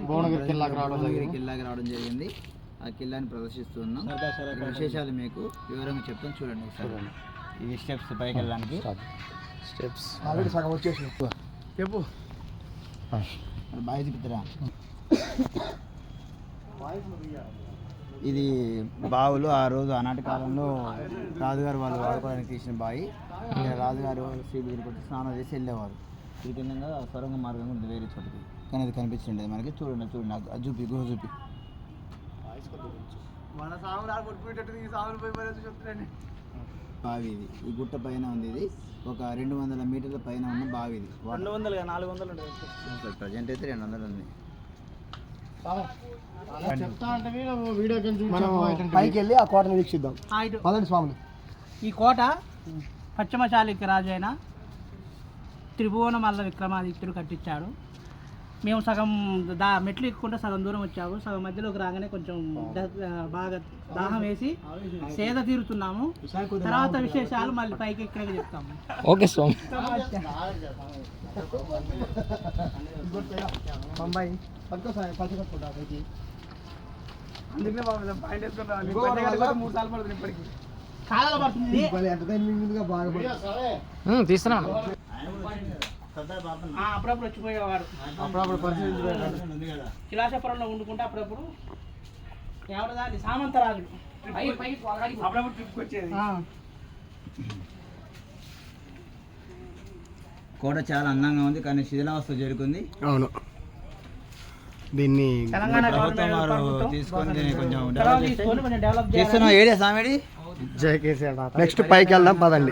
భువనగిరి కిల్లాకి రావడం జరిగింది. ఆ కిల్లాని ప్రదర్శిస్తున్నాం. విశేషాలు మీకు వివరంగా చెప్తాం, చూడండి ఒకసారి. ఇది స్టెప్స్ పైకి వెళ్ళడానికి. స్టెప్స్ ఆల్రెడీ సగం వచ్చేసి చెప్పు బాయ్ చెప్తారా. ఇది బావులు ఆ రోజు ఆనాటి కాలంలో రాజుగారు వాళ్ళు వాడుకోవడానికి తీసిన బావి. రాజుగారు శ్రీబిద్రికి కొట్టి స్నానం చేసి వెళ్ళేవారు. ఈ కింద సొరంగ మార్గం ఉంది వేరే చోటుకి, కానీ అది కనిపించండి మనకి. చూడండి చూడండి చూపి గుహ చూపి. బావి ఇది ఈ గుట్ట పైన ఉంది. ఇది ఒక 200 మీటర్ల పైన ఉన్న బావి. ఇది 400 ప్రజెంట్ అయితే 200 ఉంది. పైకి వెళ్ళి ఆ కోటను వీక్షిద్దాం. పదండి స్వామి. ఈ కోట పశ్చిమ చాళుక్య రాజు అయిన త్రిభువన మల్ల విక్రమాదిత్యుడు కట్టించాడు. మేము సగం మెట్లు ఎక్కుంటే సగం దూరం వచ్చాము. సగం మధ్యలోకి రాగానే కొంచెం బాగా దాహం వేసి సేద తీరుతున్నాము. తర్వాత విశేషాలు మళ్ళీ పైకి ఎక్కడికి చెప్తాము. ఓకే స్వామి. బొంబాయి తీస్తున్నాను. అప్పుడప్పుడు వచ్చిపోయేవాడు. కిలాసపురంలో వండుకుంటే అప్పుడప్పుడు ఎవరిదాన్ని సామంతరాజులు అప్పుడప్పుడు ట్రిప్కి వచ్చేది. కోట చాలా అందంగా ఉంది, కానీ శిథిలావస్థ చేరుకుంది. అవును, దీన్ని తెలంగాణ ప్రభుత్వం తీసుకొని కొంచెం డెవలప్ చేస్తున్నాం. ఏడే సామెడి నెక్స్ట్ పైకి వెళ్దాం పదండి.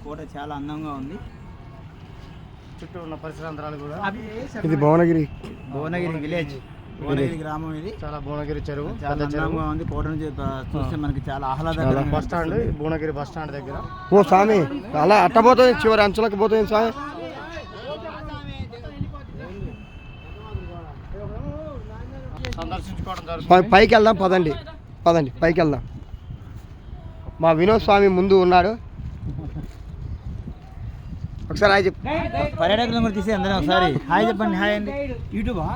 కోట చాలా అందంగా ఉంది. చుట్టూ ఉన్న పరిసరాంతరాలు కూడా. ఇది భువనగిరి విలేజ్, భువనగిరి గ్రామం. ఇది చాలా భువనగిరి చెరువు చాలా అందంగా ఉంది. కోట నుంచి చూస్తే మనకి చాలా ఆహ్లాదకరంగా. Bus stand, Bhuvanagiri bus stand దగ్గర. ఓ స్వామి, అలా అట్టపోతుంది, చివరి అంచులకు పోతుంది స్వామి. పైకి వెళ్దాం పదండి పైకి వెళ్దాం. మా వినోద్ స్వామి ముందు ఉన్నాడు. ఒకసారి హాయ్ చెప్పు. పర్యాటకుల నెంబర్ తీసి అందరం ఒకసారి హాయ్ చెప్పండి. హాయ్ అండి. యూట్యూబా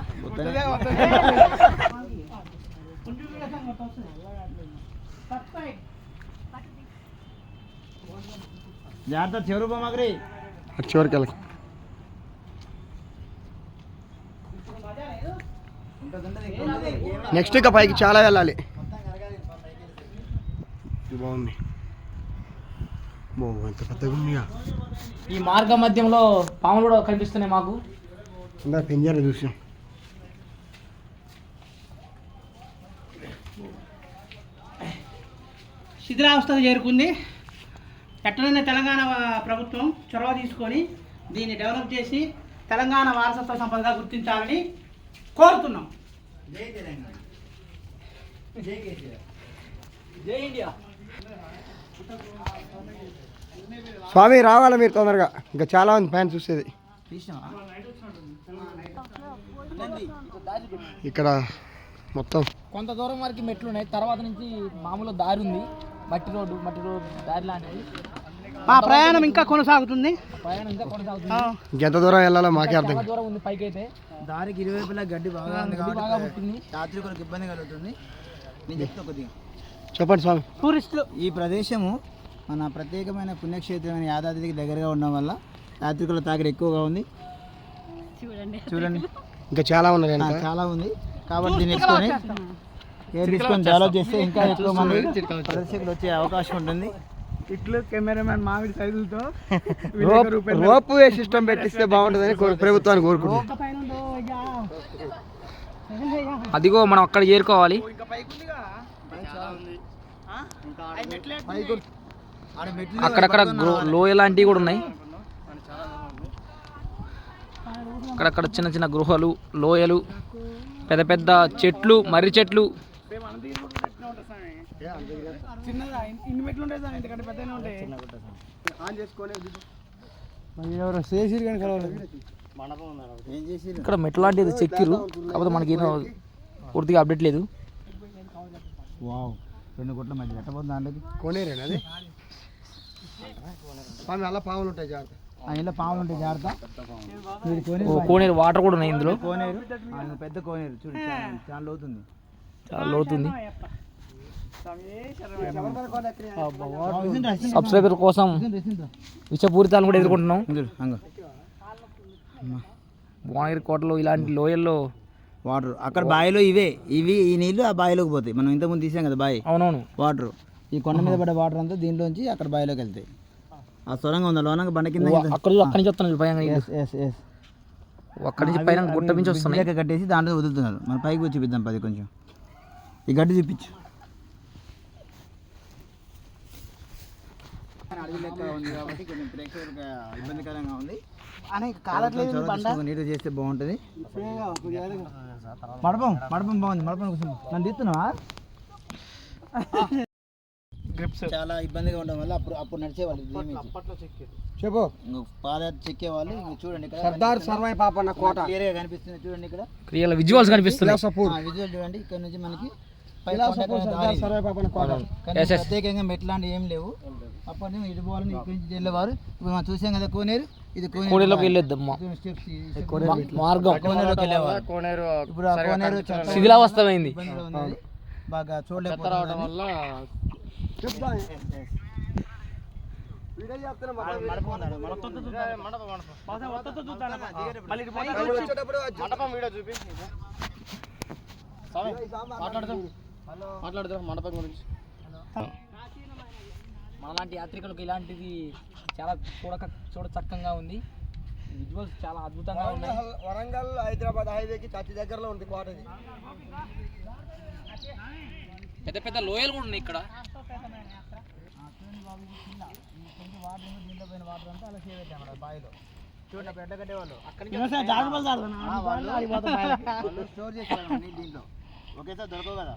జాగ్రత్త, చివరి బొమ్మగ్రి చివరికి వెళ్ళక. నెక్స్ట్ ఇక పైకి చాలా వెళ్ళాలి. బాగుంది, ఎంత పెద్దగా ఉందిగా. ఈ మార్గ మధ్యంలో పాములు కూడా కనిపిస్తున్నాయి మాకు. పింజారు చూసాం. శిథిలావస్థకు చేరుకుంది. ఎట్టనైనా తెలంగాణ ప్రభుత్వం చొరవ తీసుకొని దీన్ని డెవలప్ చేసి తెలంగాణ వారసత్వ సంపదగా గుర్తించాలని కోరుతున్నాం. జై తెలంగాణ, జై కేసీఆర్, జై ఇండియా. స్వామి రావాలి మీరు తొందరగా, ఇంకా చాలా మంది ఫ్యాన్స్ చూసేది. ఇక్కడ మొత్తం కొంత దూరం వరకు మెట్లు ఉన్నాయి. తర్వాత నుంచి మామూలు దారి ఉంది, మట్టి రోడ్డు దారి లాంటిది. మా ప్రయాణం ఇంకా కొనసాగుతుంది. ఎంత దూరం వెళ్ళాలో మాకే అర్థం. దూరం ఉంది పైకి అయితే. దారికి ఇరువైపులా గడ్డి బాగా పుట్టింది. యాత్రికులకు ఇబ్బంది కలుగుతుంది. నేను చెప్తా కొద్దిగా. చెప్పండి స్వామి. టూరిస్టులు ఈ ప్రదేశము మన ప్రత్యేకమైన పుణ్యక్షేత్రమైన యాదాద్రికి దగ్గరగా ఉండడం వల్ల యాత్రికుల తాకిడి ఎక్కువగా ఉంది. చూడండి ఇంకా చాలా ఉన్నాయి, చాలా ఉంది. కాబట్టి దీన్ని తీసుకొని డెవలప్ చేస్తే ఇంకా ఎక్కువ మంది ప్రదర్శకులు వచ్చే అవకాశం ఉంటుంది. ఇట్లు కెమెరామెన్ మామిడి సైజులతో రోప్ వే సిస్టమ్ పెట్టిస్తే బాగుంటుందని ప్రభుత్వాన్ని కోరుకుంటున్నాం. అదిగో మనం అక్కడ చేరుకోవాలి. అక్కడక్కడ లోయ లాంటివి కూడా ఉన్నాయి. అక్కడక్కడ చిన్న చిన్న గృహలు, లోయలు, పెద్ద పెద్ద చెట్లు, మర్రి చెట్లు. ఇక్కడ మెట్లు లాంటిది చెక్కిరు, కాకపోతే మనకి ఏదో పూర్తిగా అప్డేట్ లేదు. 2 కోట్ల మధ్య ఎట్టబోతుంది దాంట్లోకి. కోనేరేనా అది? స్వామి అలా పాములు ఉంటాయి జాగ్రత్త. ఇంట్లో పాములు ఉంటాయి జాగ్రత్త. ఇది కోనేరు వాటర్ కూడా ఉన్నాయి ఇందులో. కోనేరు పెద్ద కోనేరు చూడు, చాలా లోతుంది. చాలా లోతుంది. సబ్స్క్రైబర్ కోసం విషపూరితాలను కూడా ఎదుర్కొంటున్నాం. భువనగిరి కోటలో ఇలాంటి లోయల్లో వాటర్ అక్కడ బావిలో ఈ నీళ్ళు ఆ బావిలోకి పోతాయి. మనం ఇంతకుముందు తీసాం కదా బావి. అవునవును. వాటర్ ఈ కొండ మీద పడే వాటర్ అంతా దీంట్లోంచి అక్కడ బావిలోకి వెళ్తాయి. ఆ సొరంగం ఉందా లోన బండ కింద అక్కడి నుంచి వస్తున్నాయి పైన. అక్కడి నుంచి పైన గుట్ట నుంచి వస్తున్నాయి. కట్టేసి దాంట్లో వదులుతున్నారు. మన పైకి వచ్చి చూపిద్దాం. పది కొంచెం ఈ గడ్డి చూపించు. అడవి లెక్క ఉంది కాబట్టి కొంచెం ప్రేక్షకులకు ఇబ్బందికరంగా ఉంది. నీరు చేస్తే బాగుంటుంది. మడపం బాగుంది. మడపం కోసం నన్ను తీస్తున్నావా? చాలా ఇబ్బందిగా ఉండడం వల్ల అప్పుడు నడిచేవాళ్ళు చెప్పు. పాదయాత్ర చెక్కేవాళ్ళు. చూడండి ఇక్కడ సర్దార్ సర్వై పాపన్న కోట క్లియర్గా కనిపిస్తుంది. చూడండి ఇక్కడ క్రియల విజువల్స్ కనిపిస్తున్నాయి. విజువల్ చూడండి. ఇక్కడ నుంచి మనకి ప్రత్యేకంగా మెట్లాంటి ఏం లేవు. అప్పటి నుంచి ఇటు పోవాలని ఇక్కడి నుంచి వెళ్ళేవారు. ఇప్పుడు మనం చూసాం కదా కోనేరు. ఇది కోనేరులోకి వెళ్ళేద్దమ్మా మార్గం. కోనేరులోకి వెళ్ళేవారు. ఇప్పుడు ఆ కోనేరు శిథిలావస్థమైంది. బాగా చూడలేకపోవడం వల్ల మాట్లాడదాం మండపం గురించి. మనలాంటి యాత్రికులకు ఇలాంటిది చాలా చూడ చక్కగా ఉంది. విజువల్స్ చాలా అద్భుతంగా ఉన్నాయి. వరంగల్ హైదరాబాద్ హైవేకి అతి దగ్గరలో ఉంది కోట. పెద్ద పెద్ద లోయలు కూడా ఉన్నాయి ఇక్కడ. బావిలో చూడండి అప్పుడు ఎడ్డ కట్టేవాళ్ళు. స్టోర్ చేసేవాళ్ళు దీంట్లో ఒకేసారి దొరకవు కదా.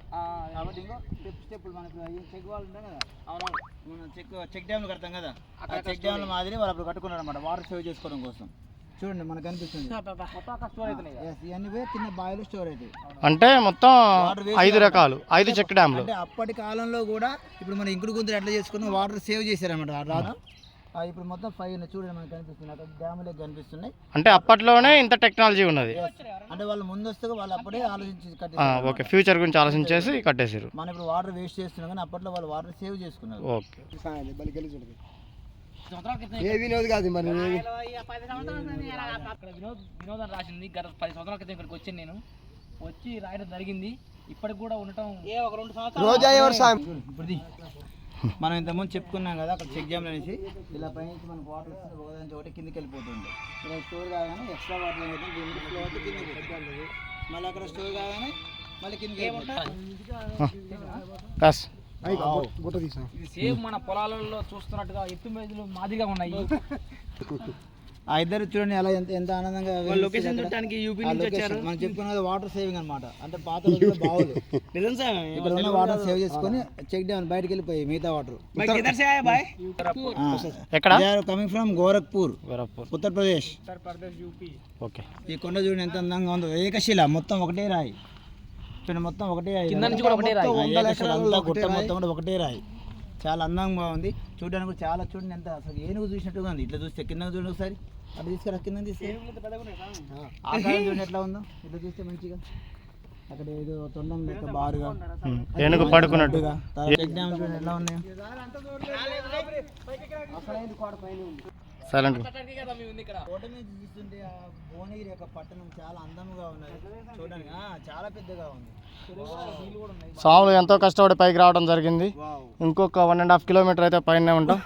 కాబట్టి ఇంకో స్టెప్పులు మనకు చెక్ వాళ్ళు ఉంటాయి కదా. అవునవును. మనం చెక్ డ్యామ్లు కడతాం కదా. ఆ చెక్ డ్యామ్ల మాదిరి వాళ్ళు అప్పుడు కట్టుకున్నారు అనమాట, వాటర్ సేవ్ చేసుకోవడం కోసం. చూడండి మనకు కనిపిస్తుంది. ఇవన్నీ పోయి చిన్న బావిలో స్టోర్ అవుతాయి. అంటే మొత్తం 5 రకాలు 5 చెక్ డ్యామ్లు. అంటే అప్పటి కాలంలో కూడా ఇప్పుడు మన ఇంకుడు గుంతులు ఎట్లా చేసుకుని వాటర్ సేవ్ చేశారనమాట. రాను ఇప్పుడు మొత్తం 5 ఉన్నాయి. చూడండి మనకు కనిపిస్తుంది. అక్కడ డ్యాములే కనిపిస్తున్నాయి. అంటే అప్పట్లోనే ఇంత టెక్నాలజీ ఉన్నది. అంటే వాళ్ళు ముందస్తుగా వాళ్ళు అప్పుడే ఆలోచించి కట్టేసారు. ఓకే, ఫ్యూచర్ గురించి ఆలోచించేసి కట్టేసారు. మనం ఇప్పుడు వాటర్ వేస్ట్ చేస్తున్నాం కానీ అప్పట్లో వాళ్ళు వాటర్ సేవ్ చేసుకున్నారు. ఓకే. వినోదం రాసింది. గత 10 సంవత్సరాల క్రితం ఇక్కడికి వచ్చి నేను రాయడం జరిగింది. ఇప్పటికి కూడా ఉండటం ఇప్పుడు మనం ఇంతకుముందు చెప్పుకున్నాం కదా, అక్కడ చెక్ డ్యామ్లు అనేసి ఇలా పైనుంచి మనకు వాటర్ వస్తుంది. ఒకదాని ఒకటి కిందకి వెళ్ళిపోతుంది. ఇలా స్టోర్ కాగానే ఎక్స్ట్రా వాటర్ ఏమవుతుంది దీనికి ఫ్లో అవుతుంది కిందకి వెళ్ళిపోతుంది. మళ్ళీ అక్కడ స్టోర్ కాగానే మళ్ళీ కిందకి ఇది సేమ్ మన పొలాలలో చూస్తున్నట్టుగా ఎత్తు మేజులు మాదిరిగా ఉన్నాయి. ఆ ఇద్దరు చూడండి అలా ఎంత ఆనందంగా లొకేషన్ చూడడానికి యూపీ నుంచి వచ్చారు. మనం చెప్పుకున్నది వాటర్ సేవింగ్ అనమాట. అంటే పాత రోజుల్లో బావులు ఇక్కడ ఉన్న వాటర్ సేవ్ చేసుకొని చెక్ డ్యామ్ బయటకు వెళ్ళిపోయి మిగతా water. Coming from Gorakhpur, Uttar Pradesh. Okay. ఈ కొండ చూడండి ఎంత అందంగా ఉందో. ఏకశిల మొత్తం ఒకటే రాయి. చూడండి మొత్తం ఒకటే రాయి. మొత్తం కూడా ఒకటే రాయి. చాలా అందంగా బాగుంది చూడడానికి కూడా. చాలా చూడండి ఎంత అసలు ఏనుగు చూసినట్టుగా ఉంది. ఇట్లా చూస్తే కింద చూడండి ఒకసారి. అట్లా తీసుకురా కింద తీసుకురా. ఆకారం చూడండి ఎట్లా ఉందో. ఇట్లా చూస్తే మంచిగా అక్కడ ఏదో తొండం లెక్క బారుగా ఏనుగు పడుకున్నట్టుగా. చెక్ డ్యామ్ చూడండి ఎట్లా ఉన్నాయో. సైలెంట్. కోట మీద చూస్తుంటే ఆ భువనగిరి యొక్క పట్టణం చాలా అందంగా ఉన్నది చూడడానికి. చాలా పెద్దగా ఉంది. సాములు ఎంతో కష్టపడి పైకి రావడం జరిగింది. ఇంకొక 1.5 కిలోమీటర్ అయితే పైన ఉంటాం.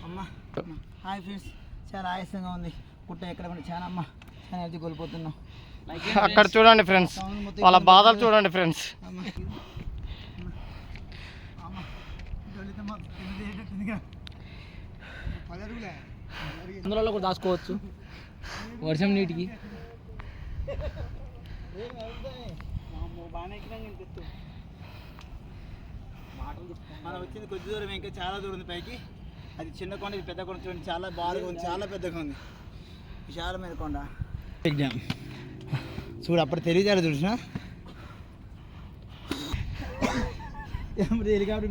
అమ్మా హాయ్ ఫ్రెండ్స్, చాలా ఆయాసంగా ఉంది. పుట్ట ఎక్కడ కూడా చాలా అమ్మ చాలా ఎనర్జీ కోల్పోతున్నాం. అక్కడ చూడండి ఫ్రెండ్స్, వాళ్ళ బాధలు చూడండి ఫ్రెండ్స్. అందులో కూడా దాచుకోవచ్చు వర్షం నీటికి. మనం వచ్చింది కొద్ది దూరం, ఇంకా చాలా దూరం ఉంది పైకి. అది చిన్న కొండ, ఇది పెద్ద కొండ. చూడండి చాలా బాగా ఉంది, చాలా పెద్దగా ఉంది. విశాలమైన కొండ. ఎగ్జామ్ చూడు అప్పుడు తెలియదు చూసిన హెలికాప్టర్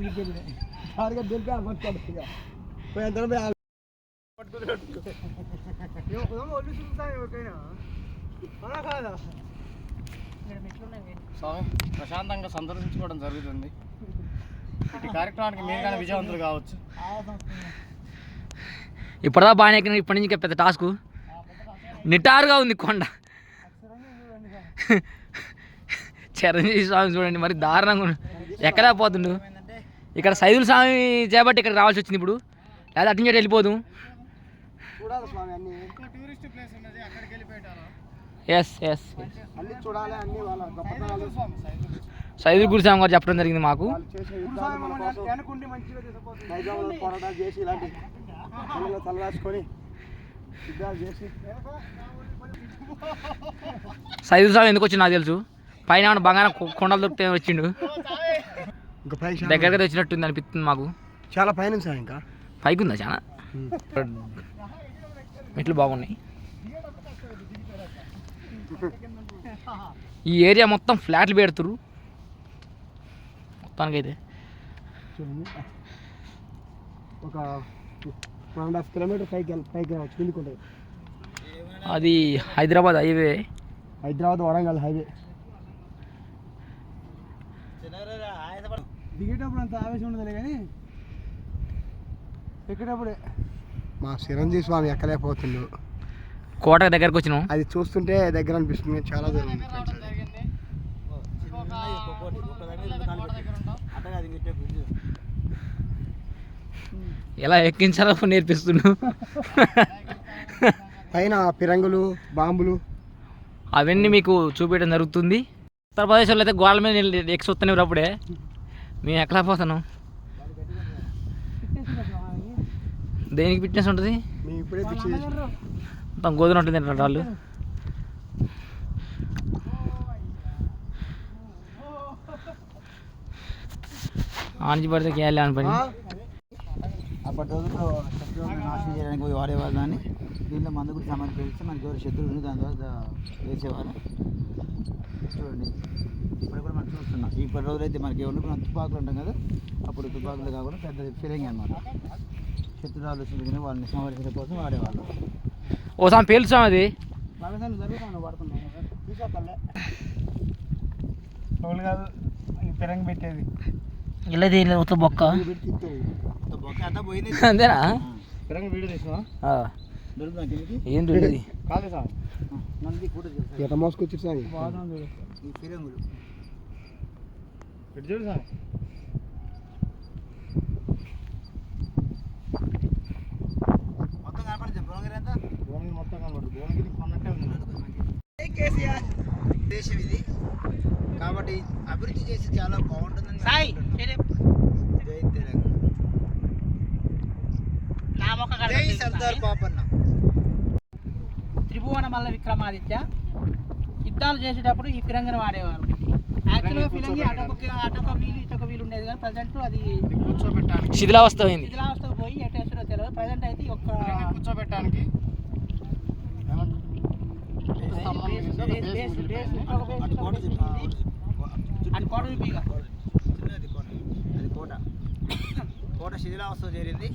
స్వామి ప్రశాంతంగా సందర్శించుకోవడం జరుగుతుంది. ఇటు కార్యక్రమానికి మీరు కానీ విజయవంతులు కావచ్చు. ఇప్పటిదా బాగానే ఎక్కిన, ఇప్పటి నుంచి ఇంకా పెద్ద టాస్క్. నిటారుగా ఉంది కొండ. చిరంజీవి స్వామి చూడండి మరి దారుణంగా ఎక్కడా పోతుండు. ఇక్కడ సైదుల స్వామి చేపట్టి ఇక్కడ రావాల్సి వచ్చింది ఇప్పుడు, లేదా అటు నుంచి వెళ్ళిపోదు. ఎస్ ఎస్ సైదుల గురుస్వామి గారు చెప్పడం జరిగింది మాకు. సైదుల స్వామి ఎందుకు వచ్చింది నాకు తెలుసు. పైన ఏమైనా బంగారం కొండలు దొరికితే వచ్చిండు, దగ్గరగా వచ్చినట్టుంది అనిపిస్తుంది మాకు. చాలా పైన ఇంకా పైకి ఉందా చాలా మెట్లు బాగున్నాయి. ఈ ఏరియా మొత్తం ఫ్లాట్లు పెడుతురు మొత్తానికైతే. ఒక 1.5 కిలోమీటర్ పైకి రావచ్చు కిందికి ఉంటుంది. అది హైదరాబాద్ హైవే, హైదరాబాద్ వరంగల్ హైవే. దిగేటప్పుడు అంత ఆవేశం ఉండదులే కానీ ఎక్కేటప్పుడే మా చిరంజీవి స్వామి ఎక్కలేకపోతుండు. కోట దగ్గరకు వచ్చినాం. అది చూస్తుంటే దగ్గర అనిపిస్తుంది, చాలా దూరం ఉంది. ఎలా ఎక్కించాలో నేర్పిస్తున్నావు. పైన పిరంగులు బాంబులు అవన్నీ మీకు చూపించడం జరుగుతుంది. ఉత్తరప్రదేశ్లో అయితే గోడల మీద ఎక్కి వస్తున్నాయి అప్పుడే, మేము ఎక్కడా పోతున్నాం. దేనికి ఫిట్నెస్ ఉంటుంది, మేము ఇప్పుడే పిచ్చి మొత్తం గోధుమ ఉంటుంది అంటారు వాళ్ళు. ఆంచి పడితే కేయాలి అని పని. అప్పటి రోజుల్లో శత్రువులను నాశనం చేయడానికి పోయి వాడేవాళ్ళు. దాన్ని దీంట్లో మందు కూడా సమర్పిస్తే మనకి ఎవరు శత్రువులు దాని ద్వారా వేసేవారు. చూడండి ఇప్పుడు కూడా మనం చూస్తున్నాం. ఇప్పటి రోజులు అయితే మనకి ఎవరు మనం తుపాకులు ఉంటాం కదా, అప్పుడు తుపాకులు కాకుండా పెద్ద ఫీలింగ్ అనమాట. శత్రురాలు వచ్చింది వాళ్ళని సంహరించడం కోసం వాడేవాళ్ళు. ఓసారి పేల్చాం అది జరుగుతాను పడుతున్నాం కాదు పిరంగి పెట్టేది. ఇలా ఉత్త బొక్క అట్లా పోయింది అంతేనా? పిరంగి వీడియో తీసినా ఏం దొరికింది కాదు సార్, మంది కూడా ఎట మోసుకొచ్చి సార్ ఈ ఫిరంగులు చూడు సార్. మొత్తం కనపడుతుంది భువనగిరి అంతా. భువనగిరి మొత్తం కనబడు, భువనగిరి కొన్నట్టే ఉంది. కేసీఆర్ దేశం ఇది కాబట్టి అభివృద్ధి చేసి చాలా బాగుంటుందని సాయి జై తెలంగాణ, జై సర్దార్ పాపన్న. త్రిభువన మల్ల విక్రమాదిత్య యుద్ధాలు చేసేటప్పుడు ఈ ఫిరంగిని వాడేవారు. యాక్చువల్గా ఫిరంగి అటొక వీలు ఇటొక వీలు ఉండేది కానీ ప్రజెంట్ అది కూర్చోబెట్టడానికి శిథిలావస్థ అయింది. శిథిలావస్థకు పోయి ఎటేసారో తెలియదు. ప్రజెంట్ అయితే ఈ ఒక్క కూర్చోబెట్టడానికి అది కోట విపిగా అది కోట కోట శిథిలావస్థ చేరింది.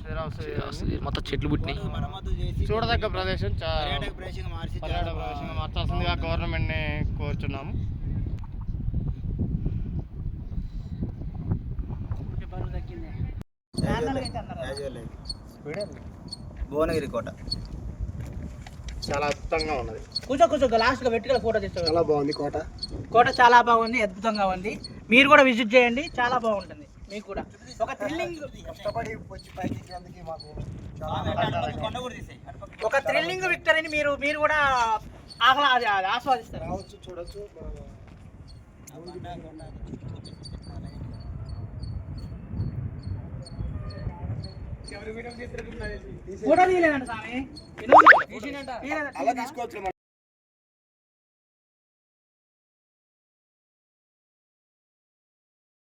మొత్తం చెట్లు పుట్టినాయి. మరమ్మతులు చేసి చూడదగ్గ ప్రదేశం, పర్యాటక ప్రదేశంగా మార్చి పర్యాటక ప్రదేశంగా మార్చాల్సిందిగా గవర్నమెంట్ని కోరుచున్నాము. బరువు తగ్గింది. భువనగిరి కోట చాలా అద్భుతంగా ఉన్నది. కూర్చో లాస్ట్గా వెట్టుకల ఫోటో తీసుకోవాలి. చాలా బాగుంది కోట. కోట చాలా బాగుంది, అద్భుతంగా ఉంది. మీరు కూడా విజిట్ చేయండి, చాలా బాగుంటుంది. మీకు కూడా ఒక థ్రిల్లింగ్ విక్టరీని మీరు కూడా ఆస్వాదిస్తారు. చూడొచ్చు. ఫోటో తీయలేదంట స్వామి, అలా తీసుకోవచ్చు.